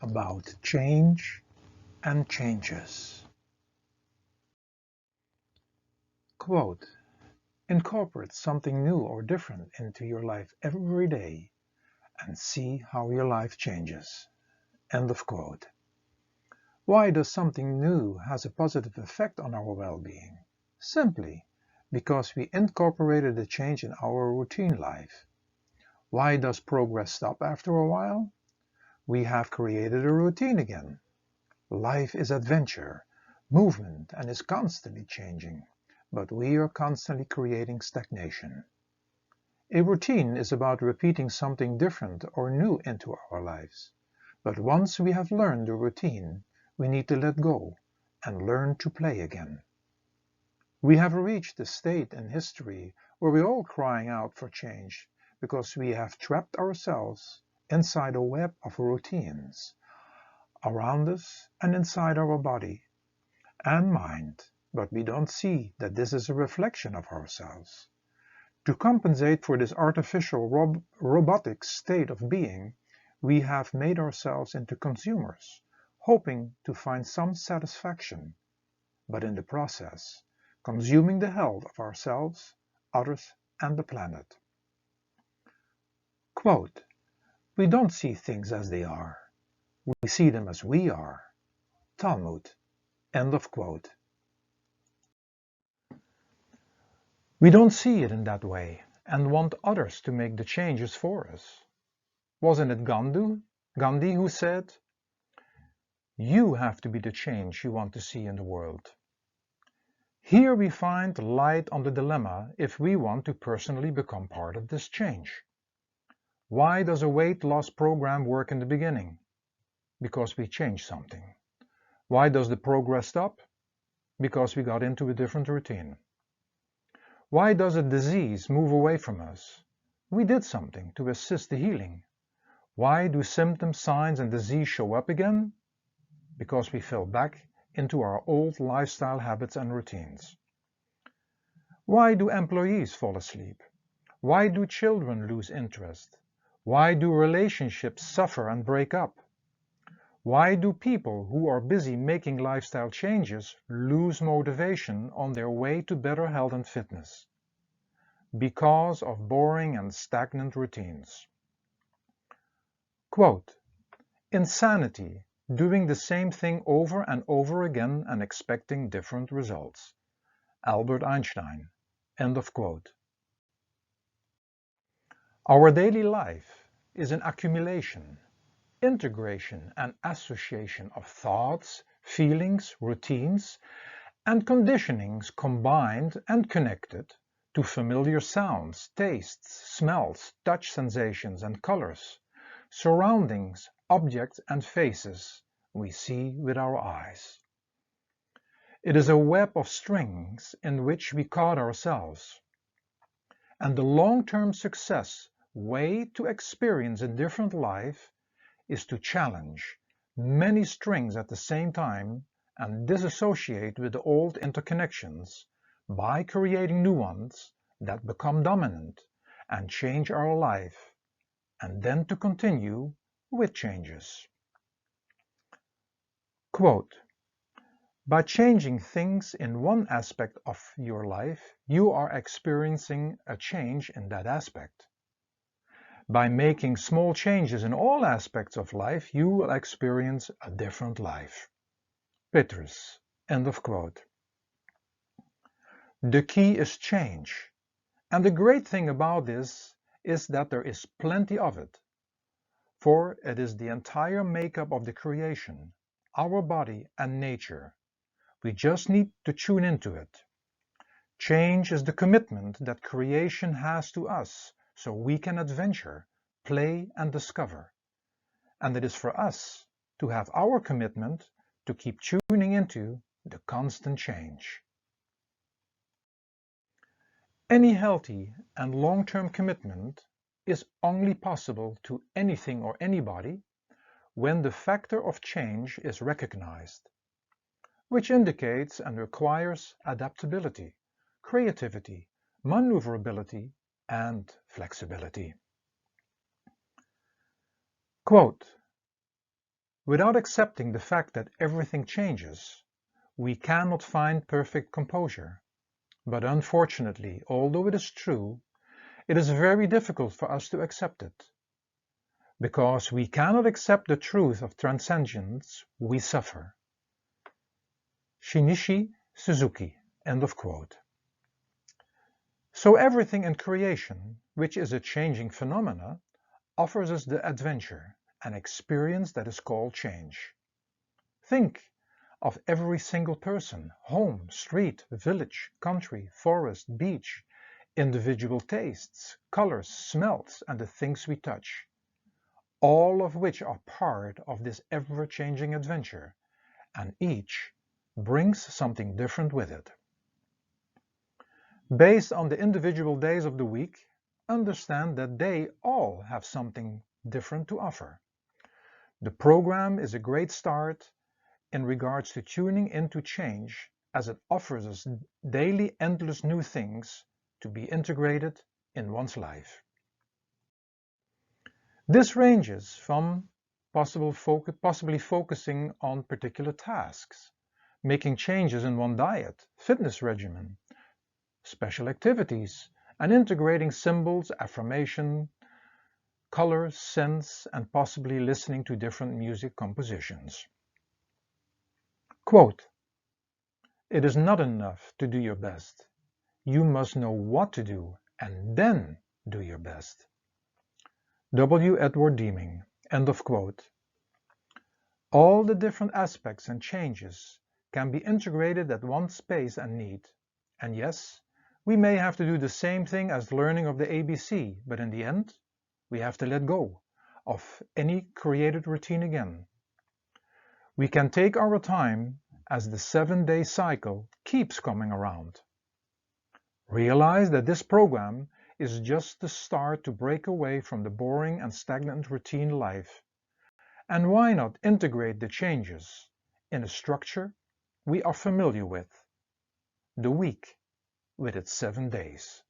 about change and changes. Quote, incorporate something new or different into your life every day and see how your life changes. End of quote. Why does something new has a positive effect on our well-being? Simply because we incorporated a change in our routine life. Why does progress stop after a while? We have created a routine again. Life is adventure, movement, and is constantly changing, but we are constantly creating stagnation. A routine is about repeating something different or new into our lives. But once we have learned the routine, we need to let go and learn to play again. We have reached a state in history where we're all crying out for change because we have trapped ourselves inside a web of routines around us and inside our body and mind, but we don't see that this is a reflection of ourselves. To compensate for this artificial robotic state of being, we have made ourselves into consumers, hoping to find some satisfaction, but in the process, consuming the health of ourselves, others, and the planet. Quote, we don't see things as they are. We see them as we are. Talmud. End of quote. We don't see it in that way and want others to make the changes for us. Wasn't it Gandhi who said, you have to be the change you want to see in the world? Here we find light on the dilemma if we want to personally become part of this change. Why does a weight loss program work in the beginning? Because we changed something. Why does the progress stop? Because we got into a different routine. Why does a disease move away from us? We did something to assist the healing. Why do symptoms, signs, and disease show up again? Because we fell back into our old lifestyle habits and routines. Why do employees fall asleep? Why do children lose interest? Why do relationships suffer and break up? Why do people who are busy making lifestyle changes lose motivation on their way to better health and fitness? Because of boring and stagnant routines. Quote, insanity, doing the same thing over and over again and expecting different results. Albert Einstein. End of quote. Our daily life is an accumulation, integration and association of thoughts, feelings, routines, and conditionings combined and connected to familiar sounds, tastes, smells, touch sensations and colors, surroundings, objects and faces we see with our eyes. It is a web of strings in which we caught ourselves. And the long-term success way to experience a different life is to challenge many strings at the same time and disassociate with the old interconnections by creating new ones that become dominant and change our life, and then to continue with changes. Quote, by changing things in one aspect of your life, you are experiencing a change in that aspect. By making small changes in all aspects of life, you will experience a different life. Petrus. End of quote. The key is change. And the great thing about this is that there is plenty of it. For it is the entire makeup of the creation, our body and nature. We just need to tune into it. Change is the commitment that creation has to us so we can adventure, play and discover. And it is for us to have our commitment to keep tuning into the constant change. Any healthy and long-term commitment is only possible to anything or anybody when the factor of change is recognized, which indicates and requires adaptability, creativity, maneuverability, and flexibility. Quote, Without accepting the fact that everything changes, we cannot find perfect composure. But unfortunately, although it is true, it is very difficult for us to accept it. Because we cannot accept the truth of transcendence, we suffer. Shinichi Suzuki, end of quote. So everything in creation, which is a changing phenomena, offers us the adventure, an experience that is called change. Think of every single person, home, street, village, country, forest, beach, individual tastes, colors, smells, and the things we touch, all of which are part of this ever-changing adventure, and each brings something different with it. Based on the individual days of the week, understand that they all have something different to offer. The program is a great start in regards to tuning into change, as it offers us daily endless new things to be integrated in one's life. This ranges from possibly focusing on particular tasks, making changes in one diet, fitness regimen, special activities, and integrating symbols, affirmation, colors, scents, and possibly listening to different music compositions. Quote, "It is not enough to do your best. You must know what to do and then do your best." W. Edward Deming, end of quote. All the different aspects and changes can be integrated at one space and need. And yes, we may have to do the same thing as learning of the ABC, but in the end, we have to let go of any created routine again. We can take our time as the 7-day cycle keeps coming around. Realize that this program is just the start to break away from the boring and stagnant routine life. And why not integrate the changes in a structure we are familiar with, the week with its 7 days.